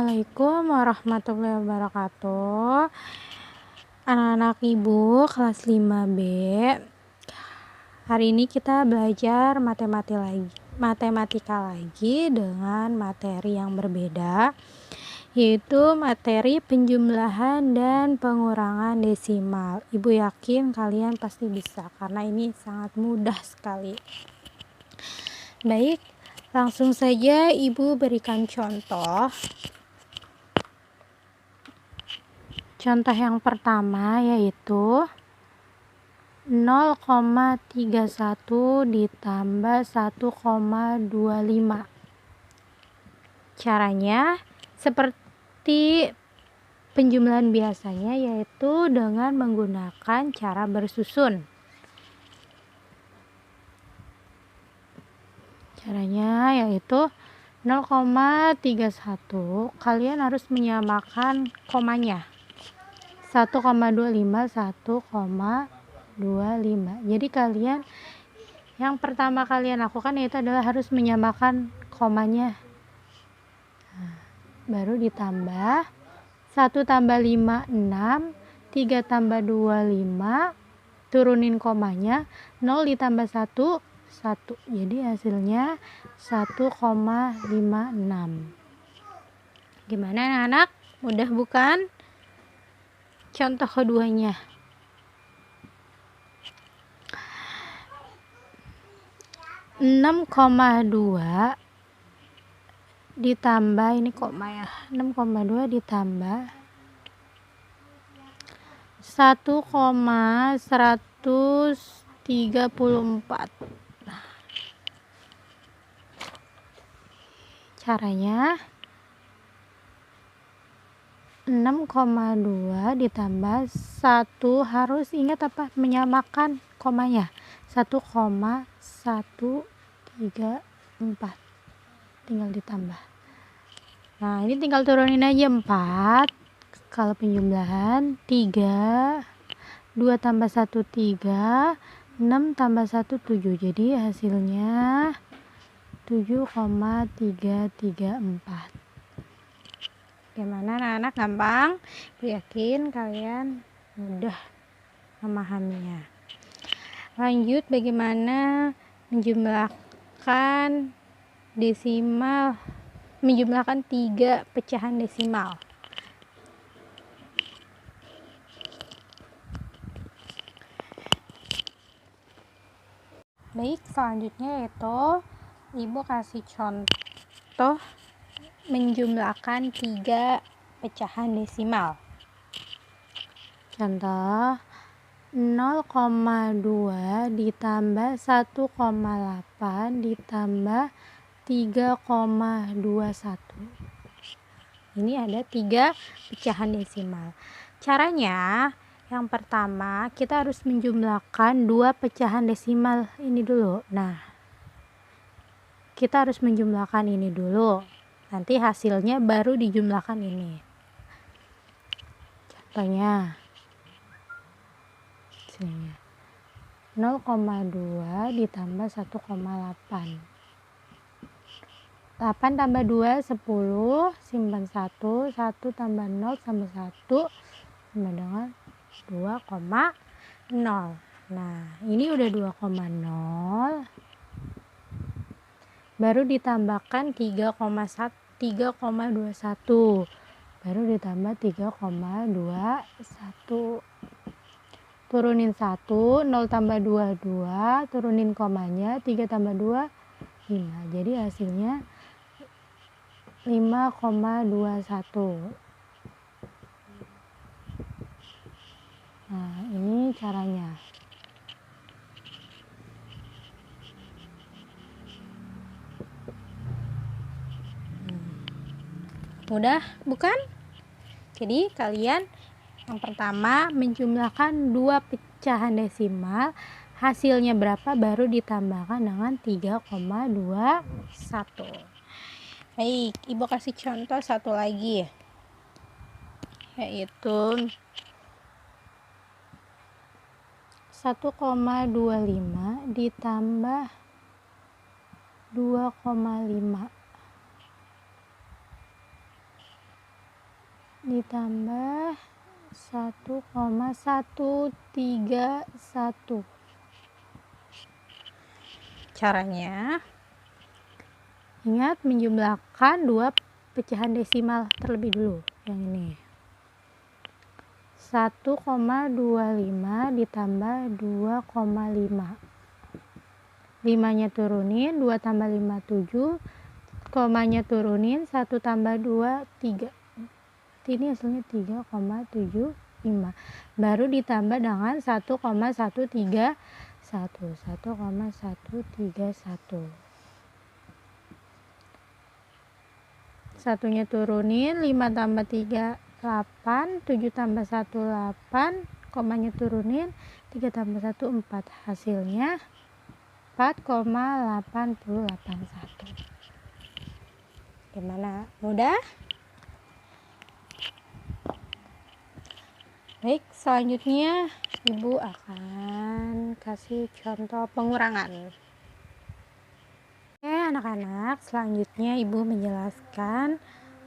Assalamualaikum warahmatullahi wabarakatuh. Anak-anak ibu kelas 5B. Hari ini kita belajar matematika lagi dengan materi yang berbeda, yaitu materi penjumlahan dan pengurangan desimal. Ibu yakin kalian pasti bisa karena ini sangat mudah sekali. Baik, langsung saja ibu berikan contoh. Contoh yang pertama yaitu 0,31 ditambah 1,25. Caranya seperti penjumlahan biasanya, yaitu dengan menggunakan cara bersusun. Caranya yaitu 0,31, kalian harus menyamakan komanya. 1,25, 1,25. Jadi kalian yang pertama kalian lakukan yaitu adalah harus menyamakan komanya. Baru ditambah 1 tambah 5, 6, 3 tambah 2, 5, turunin komanya, 0 ditambah 1, 1. Jadi hasilnya 1,56. Gimana anak-anak? Mudah bukan? Contoh keduanya. 6,2 ditambah, ini koma ya, 6,2 ditambah 1,134. Caranya 6,2 ditambah 1, harus ingat apa? Menyamakan komanya. 1,134. Tinggal ditambah. Nah, ini tinggal turunin aja 4. Kalau penjumlahan 3, 2 tambah 1, 3, 6 tambah 1, 7. Jadi hasilnya 7,334. Gimana anak-anak? Gampang? Aku yakin kalian mudah memahaminya. Lanjut, bagaimana menjumlahkan desimal, menjumlahkan 3 pecahan desimal. Baik, selanjutnya yaitu ibu kasih contoh menjumlahkan 3 pecahan desimal. Contoh 0,2 ditambah 1,8 ditambah 3,21. Ini ada 3 pecahan desimal. Caranya yang pertama kita harus menjumlahkan 2 pecahan desimal ini dulu. Nah, kita harus menjumlahkan ini dulu. Nanti hasilnya baru dijumlahkan ini. Contohnya 0,2 ditambah 1,8. 8 tambah 2, 10. Simpan 1. 1 tambah 0 tambah 1 sama dengan 2,0. Nah, ini udah 2,0. Baru ditambahkan 3,21. Baru ditambah 3,21. Turunin 1, 0 tambah 2, 2. Turunin komanya, 3 tambah 2, 5. Jadi hasilnya 5,21. Nah, ini caranya. Mudah, bukan? Jadi kalian yang pertama menjumlahkan 2 pecahan desimal, hasilnya berapa baru ditambahkan dengan 3,21. Baik, ibu kasih contoh satu lagi, yaitu 1,25 ditambah 2,5. ditambah 1,131. Caranya, ingat menjumlahkan dua pecahan desimal terlebih dulu. Yang ini 1,25 ditambah 2,5. 5-nya turunin, 2 tambah 5, 7. Komanya turunin, 1 tambah 2, 3. Ini hasilnya 3,75. Baru ditambah dengan 1,131. 1,131. Satunya turunin, 5 tambah 3, 8. 7 tambah 1, 8. Komanya turunin, 3 tambah 1, 4. Hasilnya 4,881. Gimana? Mudah? Baik, selanjutnya Ibu akan kasih contoh pengurangan. Oke, anak-anak, selanjutnya Ibu menjelaskan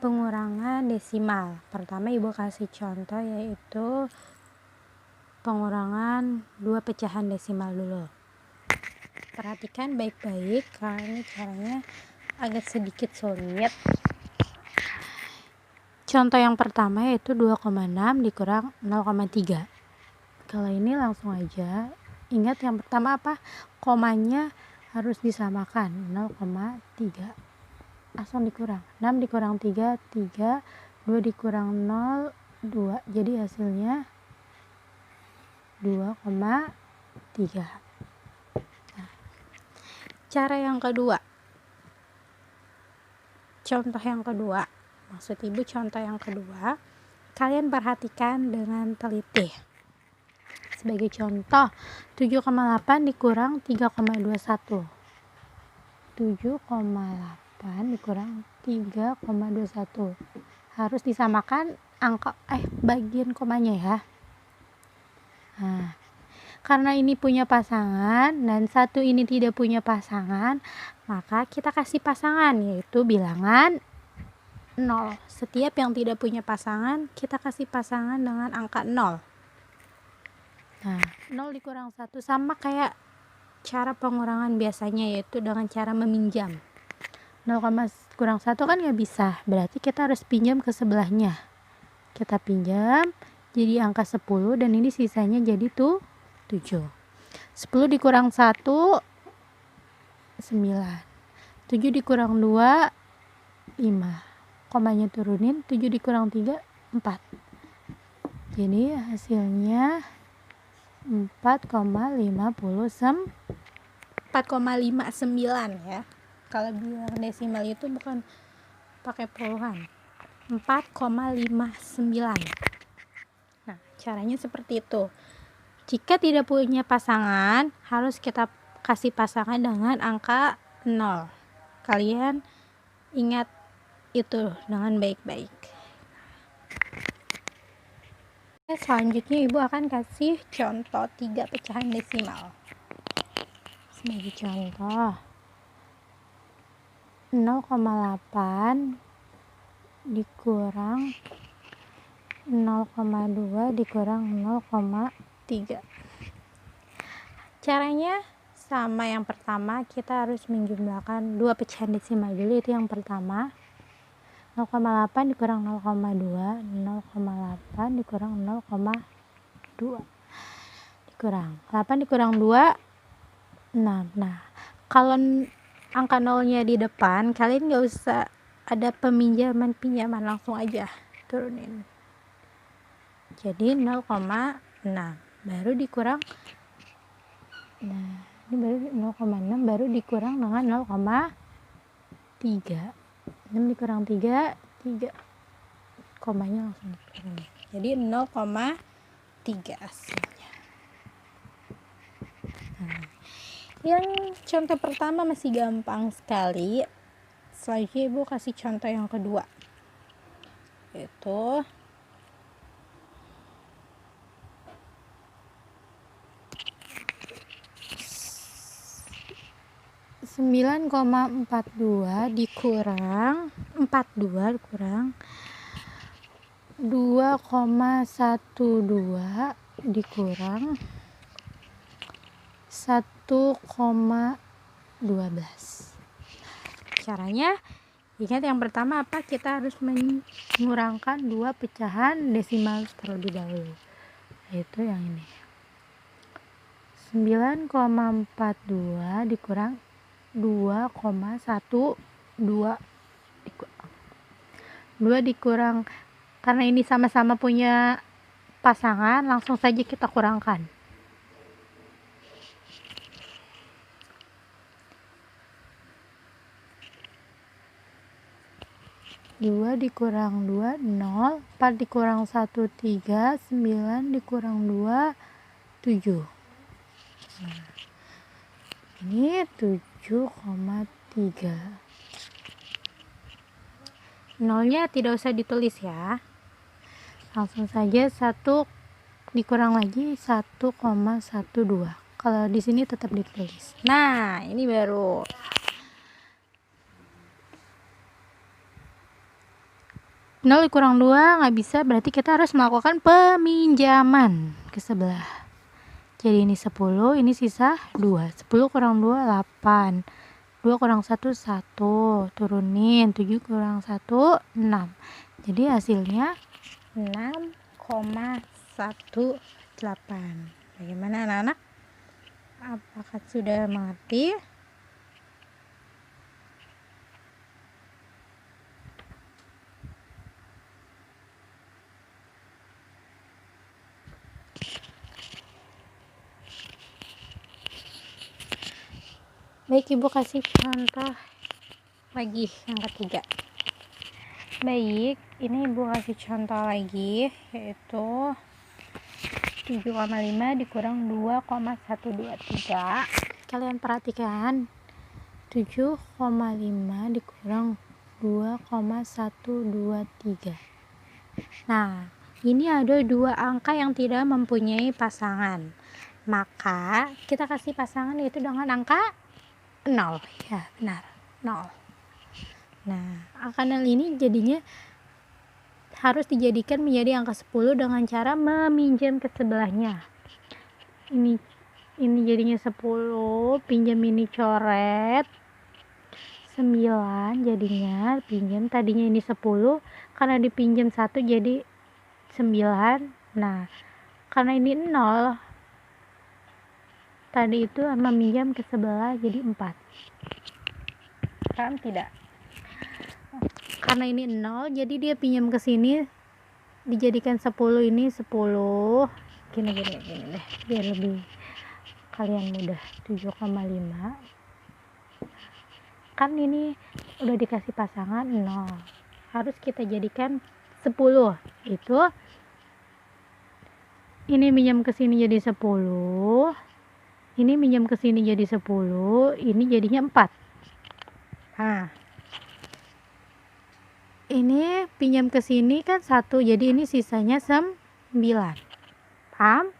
pengurangan desimal. Pertama Ibu kasih contoh yaitu pengurangan dua pecahan desimal dulu. Perhatikan baik-baik karena ini caranya agak sedikit sulit. Contoh yang pertama yaitu 2,6 dikurang 0,3. Kalau ini langsung aja. Ingat yang pertama apa? Komanya harus disamakan 0,3. Langsung dikurang. 6 dikurang 3, 3. 2 dikurang 0, 2. Jadi hasilnya 2,3. Nah, cara yang kedua. Contoh yang kedua. Maksud Ibu contoh yang kedua, kalian perhatikan dengan teliti. Sebagai contoh, 7,8 dikurang 3,21. 7,8 dikurang 3,21. Harus disamakan bagian komanya ya. Nah, karena ini punya pasangan dan satu ini tidak punya pasangan, maka kita kasih pasangan yaitu bilangan 0. Setiap yang tidak punya pasangan, kita kasih pasangan dengan angka 0. Nah, 0 dikurang 1 sama kayak cara pengurangan biasanya yaitu dengan cara meminjam. 0, kurang 1 kan nggak bisa, berarti kita harus pinjam ke sebelahnya. Kita pinjam jadi angka 10 dan ini sisanya jadi 7. 10 dikurang 1, 9. 7 dikurang 2, 5. Komanya turunin, 7 dikurang 3, 4. Jadi hasilnya 4,59 ya. Kalau bilang desimal itu bukan pakai puluhan. 4,59. Nah, caranya seperti itu. Jika tidak punya pasangan, harus kita kasih pasangan dengan angka 0. Kalian ingat itu dengan baik-baik. Selanjutnya Ibu akan kasih contoh 3 pecahan desimal. Sebagai contoh, 0,8 dikurang 0,2 dikurang 0,3. Caranya sama yang pertama, kita harus menjumlahkan dua pecahan desimal dulu. Itu yang pertama. 0,8 dikurang 0,2, 0,8 dikurang 0,2 dikurang 8 dikurang 2, 6. Nah, kalau angka 0-nya di depan, kalian gak usah ada pinjaman, langsung aja turunin. Jadi 0,6 baru dikurang, nah ini baru 0,6 baru dikurang dengan 0,3. 6 dikurang 3, 3. Komanya langsung turun. Jadi 0,3 hasilnya. Nah, yang contoh pertama masih gampang sekali. Selanjutnya Ibu kasih contoh yang kedua. Yaitu 9,42 dikurang 42 dikurang 2,12 dikurang 1,12. Caranya, ingat yang pertama apa? Kita harus mengurangkan 2 pecahan desimal terlebih dahulu, yaitu yang ini. 9,42 dikurang 2,12 dikurang, karena ini sama-sama punya pasangan, langsung saja kita kurangkan. 2 dikurang 2, 0. 4 dikurang 1, 3. 9 dikurang 2, 7. Nah, ini 7,3. Nolnya tidak usah ditulis ya. Langsung saja 1 dikurang lagi 1,12. Kalau di sini tetap ditulis. Nah, ini baru. Nol dikurang 2 nggak bisa, berarti kita harus melakukan peminjaman ke sebelah. Jadi ini 10, ini sisa 2. 10 kurang 2, 8. 2 kurang 1, 1. Turunin. 7 kurang 1, 6. Jadi hasilnya 6,18. Bagaimana anak-anak? Apakah sudah mengerti? Baik, Ibu kasih contoh lagi yang ketiga. Baik, ini Ibu kasih contoh lagi, yaitu 7,5 dikurang 2,123. Kalian perhatikan, 7,5 dikurang 2,123. Nah, ini ada 2 angka yang tidak mempunyai pasangan. Maka kita kasih pasangan yaitu dengan angka 0. Ya, benar, 0. Nah, angka 0 ini jadinya harus dijadikan menjadi angka 10 dengan cara meminjam ke sebelahnya. Ini jadinya 10, pinjam ini coret 9, jadinya pinjam, tadinya ini 10, karena dipinjam 1 jadi 9. Nah, karena ini 0, tadi itu meminjam ke sebelah jadi 4. Paham tidak? Karena ini 0, jadi dia pinjam ke sini, dijadikan 10, ini 10. Gini deh, biar lebih kalian mudah. 7,5. Kan ini udah dikasih pasangan 0. Harus kita jadikan 10. Itu ini minjam ke sini jadi 10. Ini minjam ke sini jadi 10, ini jadinya 4. Nah, ini pinjam ke sini kan 1, jadi ini sisanya 9. Paham?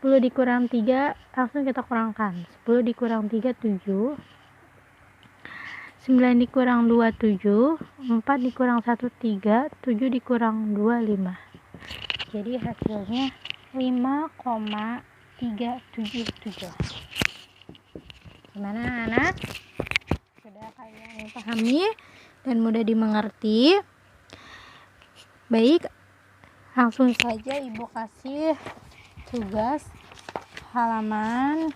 10 dikurang 3, langsung kita kurangkan. 10 dikurang 3, 7. 9 dikurang 2, 7. 4 dikurang 1, 3. 7 dikurang 2, 5. Jadi hasilnya 5,377. Gimana anak? Sudah kalian pahami dan mudah dimengerti? Baik, langsung saja Ibu kasih tugas halaman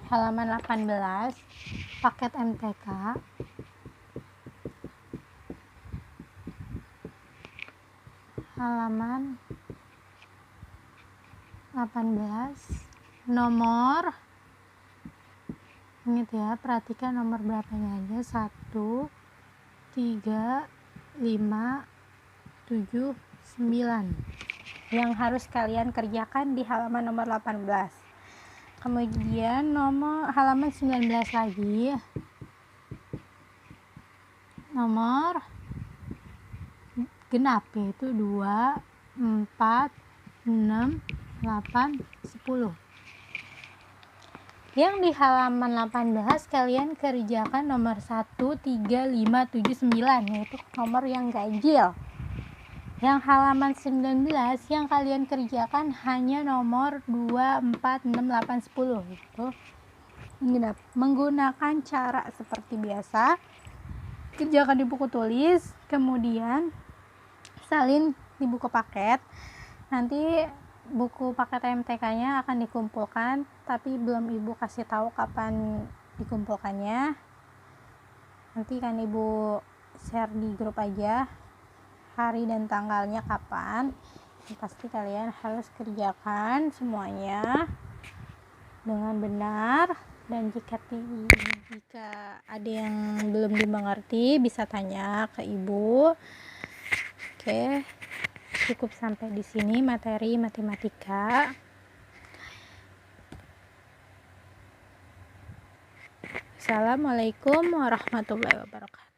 halaman 18 paket MTK. Halaman 18 nomor, ingat ya, perhatikan nomor berapanya aja, 1, 3, 5, 7, 9 yang harus kalian kerjakan di halaman nomor 18. Kemudian nomor halaman 19 lagi, nomor genap, yaitu 2, 4, 6, 8, 10. Yang di halaman 18 kalian kerjakan nomor 1, 3, 5, 7, 9, yaitu nomor yang ganjil. Yang halaman 19 yang kalian kerjakan hanya nomor 2, 4, 6, 8, 10. Itu menggunakan cara seperti biasa. Kerjakan di buku tulis, kemudian salin di buku paket. Nanti buku paket MTK-nya akan dikumpulkan, tapi belum ibu kasih tahu kapan dikumpulkannya. Nanti kan ibu share di grup aja hari dan tanggalnya kapan. Yang pasti kalian harus kerjakan semuanya dengan benar, dan jika ada yang belum dimengerti bisa tanya ke ibu. Oke, cukup sampai di sini materi matematika. Assalamualaikum warahmatullahi wabarakatuh.